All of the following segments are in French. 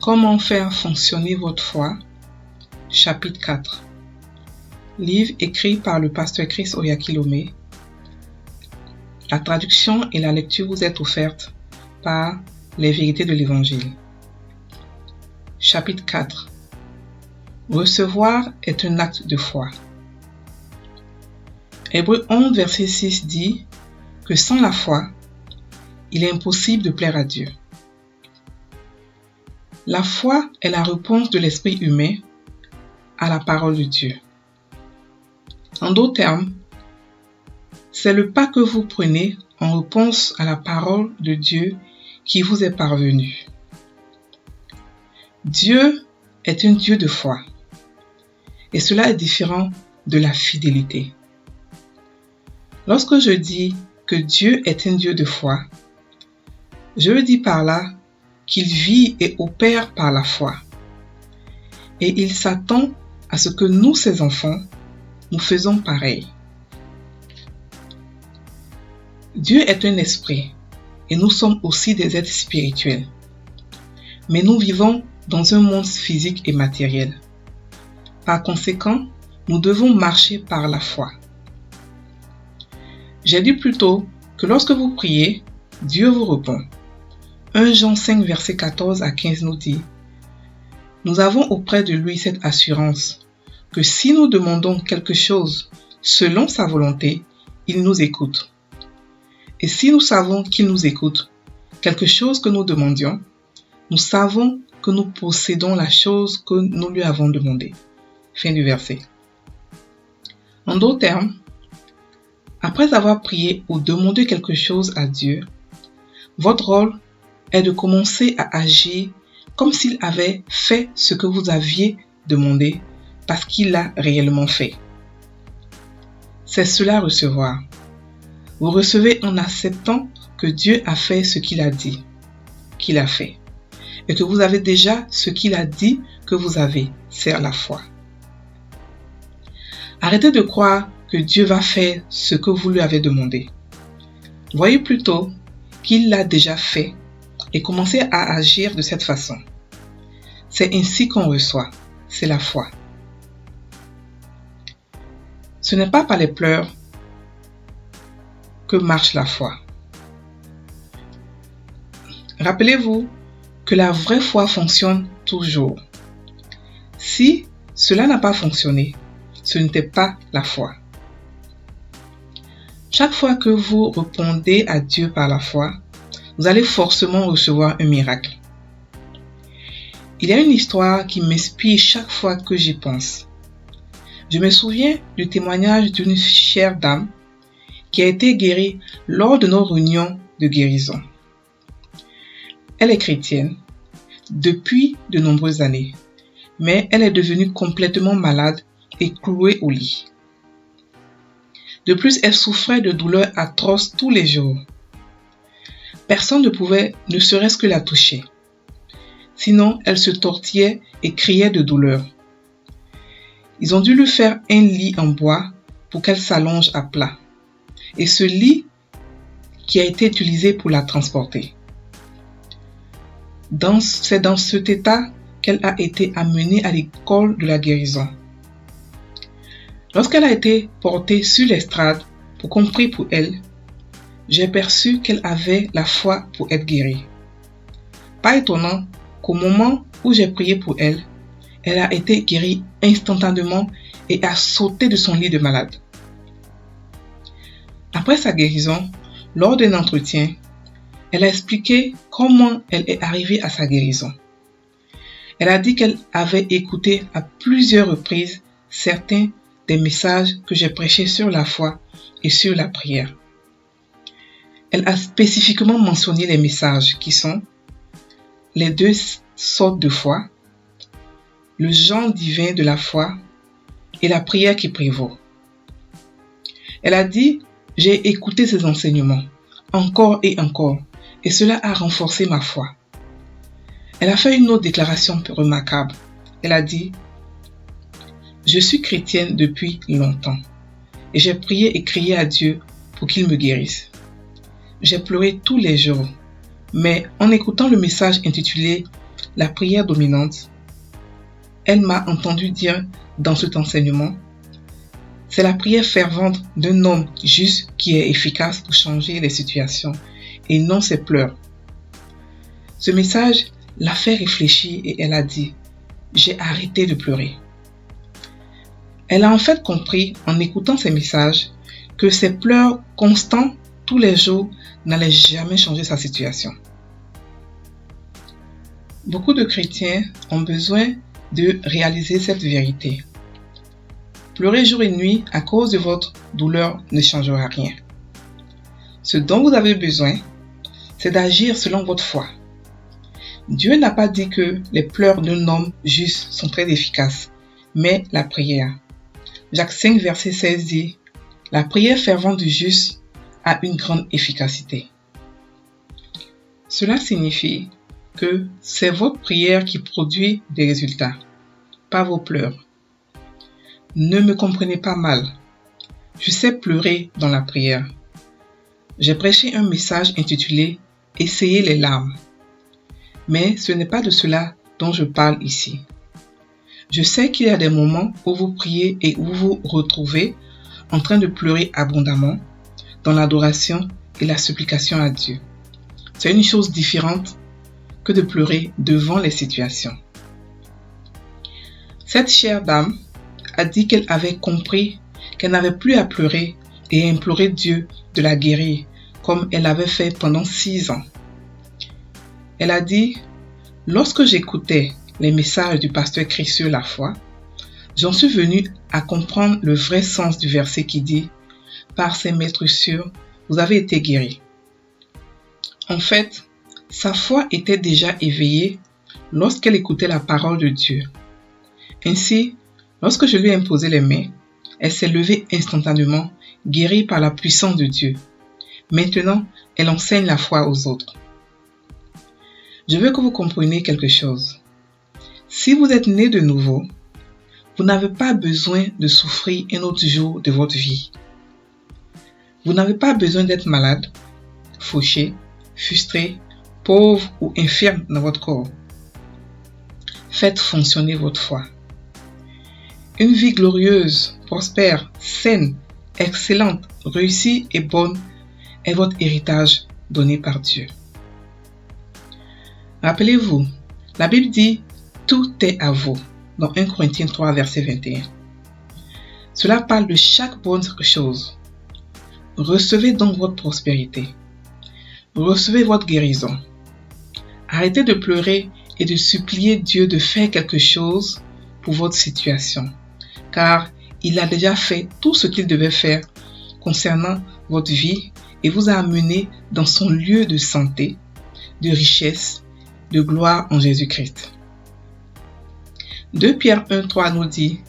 Comment faire fonctionner votre foi? Chapitre 4. Livre écrit par le pasteur Chris Oyakhilome. La traduction et la lecture vous est offerte par Les Vérités de l'Évangile. Chapitre 4. Recevoir est un acte de foi. Hébreux 11, verset 6 dit que sans la foi, il est impossible de plaire à Dieu. La foi est la réponse de l'esprit humain à la parole de Dieu. En d'autres termes, c'est le pas que vous prenez en réponse à la parole de Dieu qui vous est parvenue. Dieu est un Dieu de foi, et cela est différent de la fidélité. Lorsque je dis que Dieu est un Dieu de foi, je veux dire par là qu'il vit et opère par la foi, et il s'attend à ce que nous, ses enfants, nous faisons pareil. Dieu est un esprit, et nous sommes aussi des êtres spirituels, mais nous vivons dans un monde physique et matériel. Par conséquent, nous devons marcher par la foi. J'ai dit plus tôt que lorsque vous priez, Dieu vous répond. 1 Jean 5, verset 14 à 15 nous dit « Nous avons auprès de lui cette assurance que si nous demandons quelque chose selon sa volonté, il nous écoute. Et si nous savons qu'il nous écoute, quelque chose que nous demandions, nous savons que nous possédons la chose que nous lui avons demandée. » Fin du verset. En d'autres termes, après avoir prié ou demandé quelque chose à Dieu, votre rôle est de commencer à agir comme s'il avait fait ce que vous aviez demandé parce qu'il l'a réellement fait. C'est cela recevoir. Vous recevez en acceptant que Dieu a fait ce qu'il a dit qu'il a fait et que vous avez déjà ce qu'il a dit que vous avez, c'est la foi. Arrêtez de croire que Dieu va faire ce que vous lui avez demandé. Voyez plutôt qu'il l'a déjà fait et commencez à agir de cette façon. C'est ainsi qu'on reçoit, c'est la foi. Ce n'est pas par les pleurs que marche la foi. Rappelez-vous que la vraie foi fonctionne toujours. Si cela n'a pas fonctionné, ce n'était pas la foi. Chaque fois que vous répondez à Dieu par la foi, vous allez forcément recevoir un miracle. Il y a une histoire qui m'inspire chaque fois que j'y pense. Je me souviens du témoignage d'une chère dame qui a été guérie lors de nos réunions de guérison. Elle est chrétienne depuis de nombreuses années, mais elle est devenue complètement malade et clouée au lit. De plus, elle souffrait de douleurs atroces tous les jours. Personne ne pouvait ne serait-ce que la toucher. Sinon, elle se tortillait et criait de douleur. Ils ont dû lui faire un lit en bois pour qu'elle s'allonge à plat. Et ce lit qui a été utilisé pour la transporter. C'est dans cet état qu'elle a été amenée à l'école de la guérison. Lorsqu'elle a été portée sur l'estrade pour qu'on prie pour elle, j'ai perçu qu'elle avait la foi pour être guérie. Pas étonnant qu'au moment où j'ai prié pour elle, elle a été guérie instantanément et a sauté de son lit de malade. Après sa guérison, lors d'un entretien, elle a expliqué comment elle est arrivée à sa guérison. Elle a dit qu'elle avait écouté à plusieurs reprises certains des messages que j'ai prêchés sur la foi et sur la prière. Elle a spécifiquement mentionné les messages qui sont les 2 sortes de foi, le genre divin de la foi et la prière qui prévaut. Elle a dit « J'ai écouté ces enseignements encore et encore et cela a renforcé ma foi. » Elle a fait une autre déclaration remarquable. Elle a dit « Je suis chrétienne depuis longtemps et j'ai prié et crié à Dieu pour qu'il me guérisse. J'ai pleuré tous les jours, mais en écoutant le message intitulé la prière dominante, elle m'a entendu dire dans cet enseignement, c'est la prière fervente d'un homme juste qui est efficace pour changer les situations et non ses pleurs. Ce message l'a fait réfléchir et elle a dit, j'ai arrêté de pleurer. Elle a en fait compris en écoutant ces messages que ses pleurs constants tous les jours n'allaient jamais changer sa situation. Beaucoup de chrétiens ont besoin de réaliser cette vérité. Pleurer jour et nuit à cause de votre douleur ne changera rien. Ce dont vous avez besoin, c'est d'agir selon votre foi. Dieu n'a pas dit que les pleurs d'un homme juste sont très efficaces, mais la prière. Jacques 5, verset 16 dit, « La prière fervente du juste a une grande efficacité. » Cela signifie que c'est votre prière qui produit des résultats, pas vos pleurs. Ne me comprenez pas mal. Je sais pleurer dans la prière. J'ai prêché un message intitulé « Essayez les larmes ». Mais ce n'est pas de cela dont je parle ici. Je sais qu'il y a des moments où vous priez et où vous vous retrouvez en train de pleurer abondamment dans l'adoration et la supplication à Dieu. C'est une chose différente que de pleurer devant les situations. Cette chère dame a dit qu'elle avait compris qu'elle n'avait plus à pleurer et à implorer Dieu de la guérir comme elle l'avait fait pendant 6 ans. Elle a dit, lorsque j'écoutais les messages du pasteur Chris sur la foi, j'en suis venue à comprendre le vrai sens du verset qui dit, par ses maîtres sûrs, vous avez été guéris. En fait, sa foi était déjà éveillée lorsqu'elle écoutait la parole de Dieu. Ainsi, lorsque je lui ai imposé les mains, elle s'est levée instantanément, guérie par la puissance de Dieu. Maintenant, elle enseigne la foi aux autres. Je veux que vous compreniez quelque chose. Si vous êtes né de nouveau, vous n'avez pas besoin de souffrir un autre jour de votre vie. Vous n'avez pas besoin d'être malade, fauché, frustré, pauvre ou infirme dans votre corps. Faites fonctionner votre foi. Une vie glorieuse, prospère, saine, excellente, réussie et bonne est votre héritage donné par Dieu. Rappelez-vous, la Bible dit « Tout est à vous » dans 1 Corinthiens 3, verset 21. Cela parle de chaque bonne chose. Recevez donc votre prospérité. Recevez votre guérison. Arrêtez de pleurer et de supplier Dieu de faire quelque chose pour votre situation, car il a déjà fait tout ce qu'il devait faire concernant votre vie et vous a amené dans son lieu de santé, de richesse, de gloire en Jésus-Christ. 2 Pierre 1,3 nous dit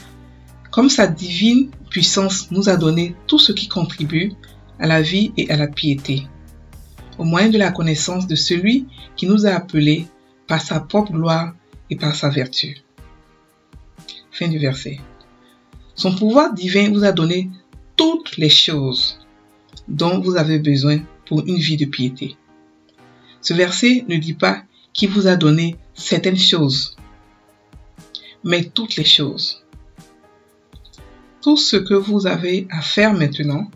« Comme sa divine puissance nous a donné tout ce qui contribue à la vie et à la piété, au moyen de la connaissance de celui qui nous a appelés par sa propre gloire et par sa vertu. » Fin du verset. Son pouvoir divin vous a donné toutes les choses dont vous avez besoin pour une vie de piété. Ce verset ne dit pas qu'il vous a donné certaines choses, mais toutes les choses. Tout ce que vous avez à faire maintenant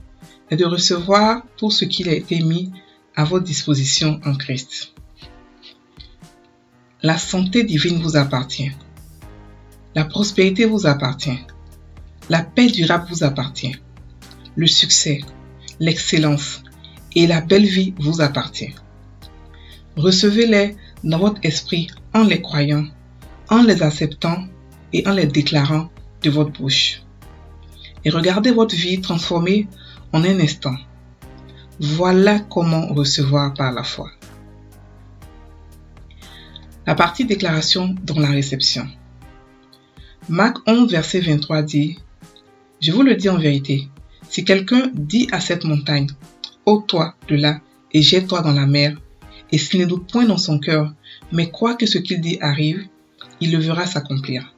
est de recevoir tout ce qu'il a été mis à votre disposition en Christ. La santé divine vous appartient. La prospérité vous appartient. La paix durable vous appartient. Le succès, l'excellence et la belle vie vous appartiennent. Recevez-les dans votre esprit en les croyant, en les acceptant et en les déclarant de votre bouche. Et regardez votre vie transformée en un instant. Voilà comment recevoir par la foi. La partie déclaration dans la réception. Marc 11, verset 23 dit « Je vous le dis en vérité, si quelqu'un dit à cette montagne, ôte-toi de là et jette-toi dans la mer, et s'il ne doute point dans son cœur, mais croit que ce qu'il dit arrive, il le verra s'accomplir. »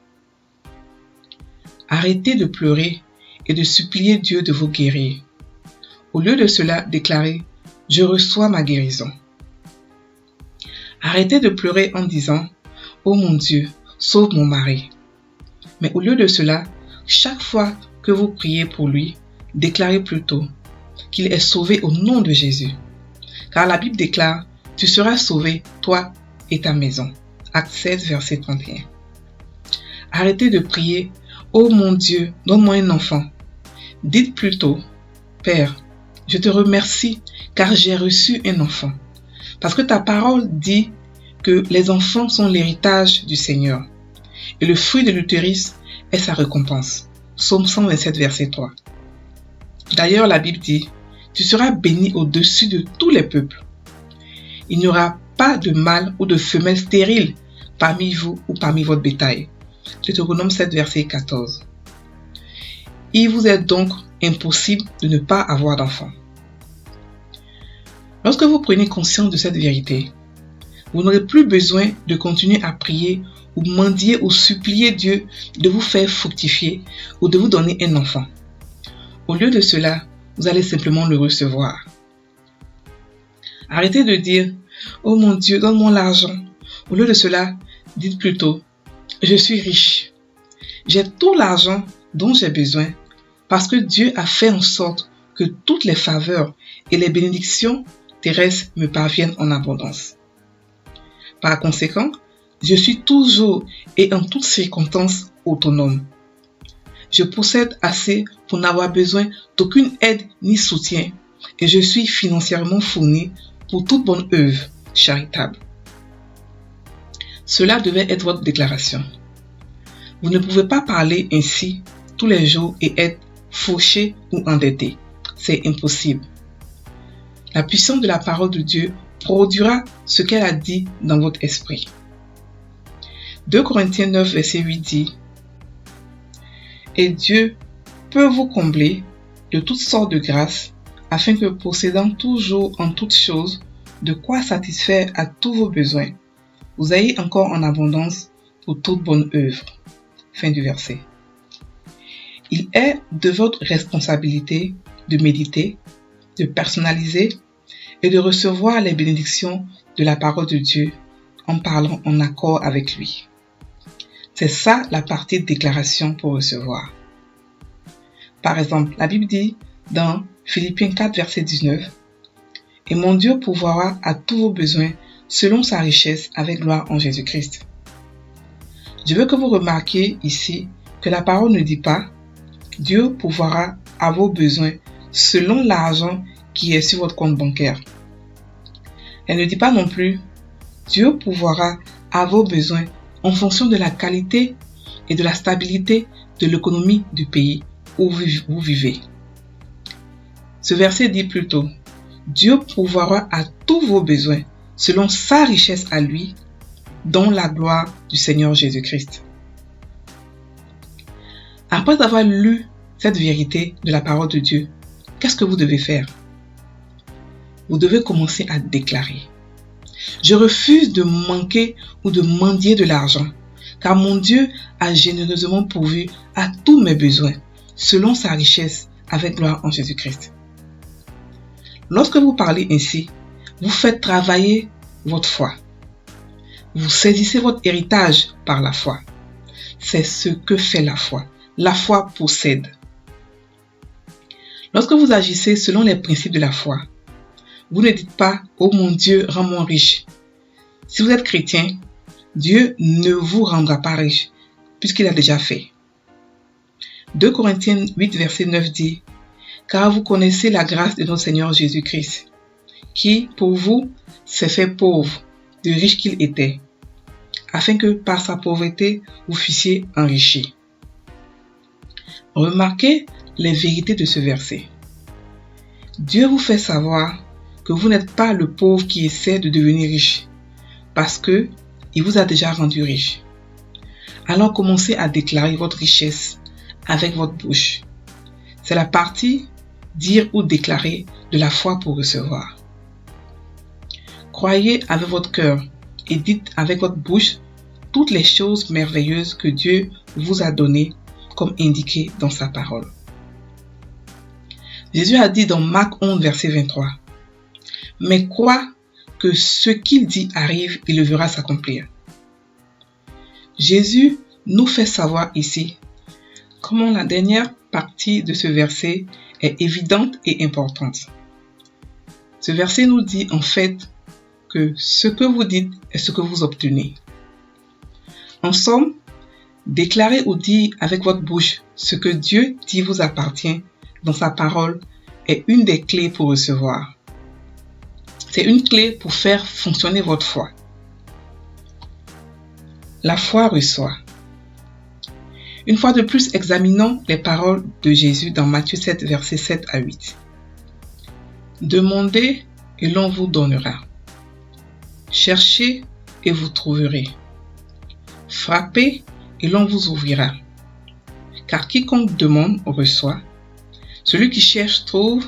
Arrêtez de pleurer et de supplier Dieu de vous guérir. Au lieu de cela, déclarez « Je reçois ma guérison ». Arrêtez de pleurer en disant « Oh mon Dieu, sauve mon mari ». Mais au lieu de cela, chaque fois que vous priez pour lui, déclarez plutôt qu'il est sauvé au nom de Jésus. Car la Bible déclare « Tu seras sauvé, toi et ta maison ». Acte 16, verset 31. Arrêtez de prier « Oh mon Dieu, donne-moi un enfant ». Dites plutôt « Père, je te remercie car j'ai reçu un enfant. Parce que ta parole dit que les enfants sont l'héritage du Seigneur. Et le fruit de l'utérus est sa récompense. » Psaume 127, verset 3. D'ailleurs, la Bible dit « Tu seras béni au-dessus de tous les peuples. Il n'y aura pas de mâle ou de femelle stérile parmi vous ou parmi votre bétail. » Deutéronome 7, verset 14. Il vous est donc impossible de ne pas avoir d'enfant. Lorsque vous prenez conscience de cette vérité, vous n'aurez plus besoin de continuer à prier ou mendier ou supplier Dieu de vous faire fructifier ou de vous donner un enfant. Au lieu de cela, vous allez simplement le recevoir. Arrêtez de dire « Oh mon Dieu, donne-moi l'argent ». Au lieu de cela, dites plutôt « Je suis riche. J'ai tout l'argent dont j'ai besoin parce que Dieu a fait en sorte que toutes les faveurs et les bénédictions terrestres me parviennent en abondance. Par conséquent, je suis toujours et en toutes circonstances autonome. Je possède assez pour n'avoir besoin d'aucune aide ni soutien et je suis financièrement fourni pour toute bonne œuvre charitable. » Cela devait être votre déclaration. Vous ne pouvez pas parler ainsi tous les jours et être fauché ou endetté. C'est impossible. La puissance de la parole de Dieu produira ce qu'elle a dit dans votre esprit. 2 Corinthiens 9, verset 8 dit « Et Dieu peut vous combler de toutes sortes de grâces, afin que possédant toujours en toutes choses de quoi satisfaire à tous vos besoins, vous ayez encore en abondance pour toute bonne œuvre. » Fin du verset. Il est de votre responsabilité de méditer, de personnaliser et de recevoir les bénédictions de la parole de Dieu en parlant en accord avec lui. C'est ça la partie de déclaration pour recevoir. Par exemple, la Bible dit dans Philippiens 4, verset 19 « Et mon Dieu pourvoira à tous vos besoins selon sa richesse avec gloire en Jésus-Christ. » Je veux que vous remarquiez ici que la parole ne dit pas « Dieu pourvoira à vos besoins selon l'argent qui est sur votre compte bancaire. » Elle ne dit pas non plus « Dieu pourvoira à vos besoins en fonction de la qualité et de la stabilité de l'économie du pays où vous vivez. » Ce verset dit plutôt « Dieu pourvoira à tous vos besoins selon sa richesse à lui, dans la gloire du Seigneur Jésus-Christ. » Après avoir lu cette vérité de la parole de Dieu, qu'est-ce que vous devez faire? Vous devez commencer à déclarer. Je refuse de manquer ou de mendier de l'argent, car mon Dieu a généreusement pourvu à tous mes besoins, selon sa richesse avec gloire en Jésus-Christ. Lorsque vous parlez ainsi, vous faites travailler votre foi. Vous saisissez votre héritage par la foi. C'est ce que fait la foi. La foi possède. Lorsque vous agissez selon les principes de la foi, vous ne dites pas « Oh mon Dieu, rends-moi riche ». Si vous êtes chrétien, Dieu ne vous rendra pas riche, puisqu'il a déjà fait. 2 Corinthiens 8, verset 9 dit « Car vous connaissez la grâce de notre Seigneur Jésus-Christ, qui, pour vous, s'est fait pauvre, de riche qu'il était, afin que par sa pauvreté, vous fussiez enrichis. » Remarquez les vérités de ce verset. Dieu vous fait savoir que vous n'êtes pas le pauvre qui essaie de devenir riche, parce que il vous a déjà rendu riche. Alors commencez à déclarer votre richesse avec votre bouche. C'est la partie dire ou déclarer de la foi pour recevoir. Croyez avec votre cœur et dites avec votre bouche toutes les choses merveilleuses que Dieu vous a données comme indiqué dans sa parole. Jésus a dit dans Marc 11, verset 23, « Mais crois que ce qu'il dit arrive, il le verra s'accomplir. » Jésus nous fait savoir ici comment la dernière partie de ce verset est évidente et importante. Ce verset nous dit en fait que ce que vous dites est ce que vous obtenez. En somme, déclarer ou dire avec votre bouche ce que Dieu dit vous appartient dans sa parole est une des clés pour recevoir. C'est une clé pour faire fonctionner votre foi. La foi reçoit. Une fois de plus, examinons les paroles de Jésus dans Matthieu 7, versets 7 à 8. Demandez et l'on vous donnera. Cherchez et vous trouverez. Frappez et l'on vous ouvrira. Car quiconque demande reçoit. Celui qui cherche trouve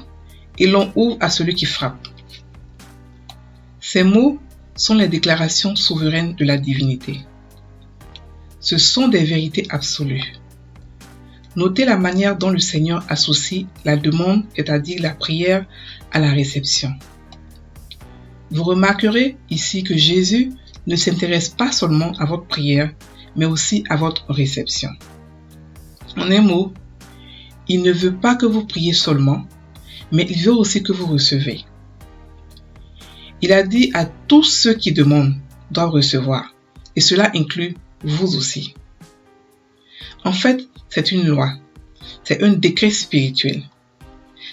et l'on ouvre à celui qui frappe. Ces mots sont les déclarations souveraines de la divinité. Ce sont des vérités absolues. Notez la manière dont le Seigneur associe la demande, c'est-à-dire la prière, à la réception. Vous remarquerez ici que Jésus ne s'intéresse pas seulement à votre prière, mais aussi à votre réception. En un mot, il ne veut pas que vous priez seulement, mais il veut aussi que vous recevez. Il a dit à tous ceux qui demandent doivent recevoir, et cela inclut vous aussi. En fait, c'est une loi, c'est un décret spirituel,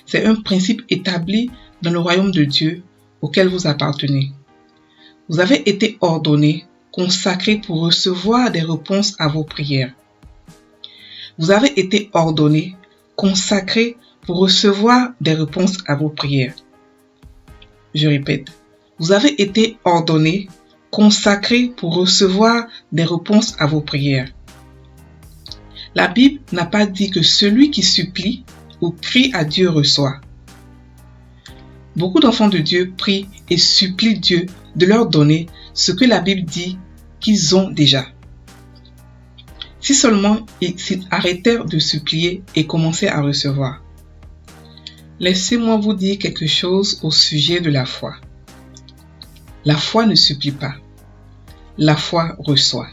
c'est un principe établi dans le royaume de Dieu auquel vous appartenez. Vous avez été ordonné, consacré pour recevoir des réponses à vos prières. Vous avez été ordonné, consacré pour recevoir des réponses à vos prières. Je répète, vous avez été ordonné, consacré pour recevoir des réponses à vos prières. La Bible n'a pas dit que celui qui supplie ou crie à Dieu reçoit. Beaucoup d'enfants de Dieu prient et supplient Dieu de leur donner ce que la Bible dit qu'ils ont déjà. Si seulement ils arrêtèrent de supplier et commençaient à recevoir. Laissez-moi vous dire quelque chose au sujet de la foi. La foi ne supplie pas. La foi reçoit.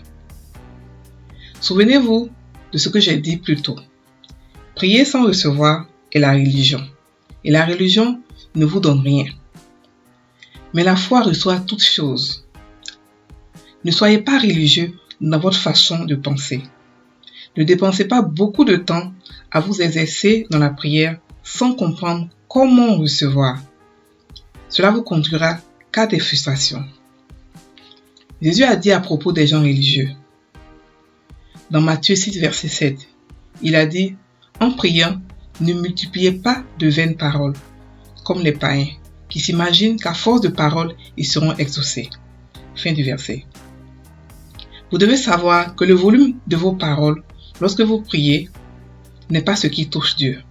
Souvenez-vous de ce que j'ai dit plus tôt. Prier sans recevoir est la religion. Et la religion ne vous donne rien. Mais la foi reçoit toutes choses. Ne soyez pas religieux dans votre façon de penser. Ne dépensez pas beaucoup de temps à vous exercer dans la prière sans comprendre comment recevoir. Cela vous conduira qu'à des frustrations. Jésus a dit à propos des gens religieux, dans Matthieu 6, verset 7, il a dit, en priant, ne multipliez pas de vaines paroles, comme les païens, qui s'imaginent qu'à force de paroles, ils seront exaucés. Fin du verset. Vous devez savoir que le volume de vos paroles, lorsque vous priez, n'est pas ce qui touche Dieu.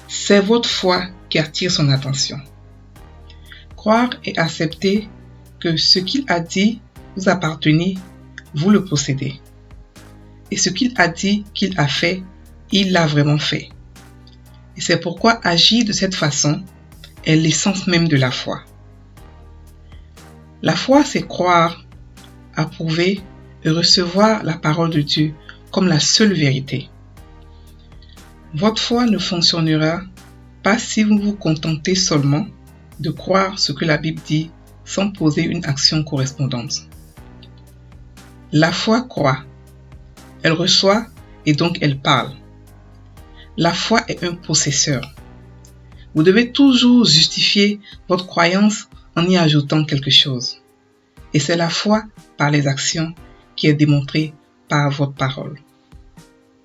C'est votre foi qui attire son attention. Croire et accepter que ce qu'il a dit vous appartenez, vous le possédez. Et ce qu'il a dit qu'il a fait, il l'a vraiment fait. Et c'est pourquoi agir de cette façon est l'essence même de la foi. La foi, c'est croire, approuver et recevoir la parole de Dieu comme la seule vérité. Votre foi ne fonctionnera pas si vous vous contentez seulement de croire ce que la Bible dit sans poser une action correspondante. La foi croit, elle reçoit et donc elle parle. La foi est un possesseur. Vous devez toujours justifier votre croyance en y ajoutant quelque chose. Et c'est la foi par les actions qui est démontrée par votre parole.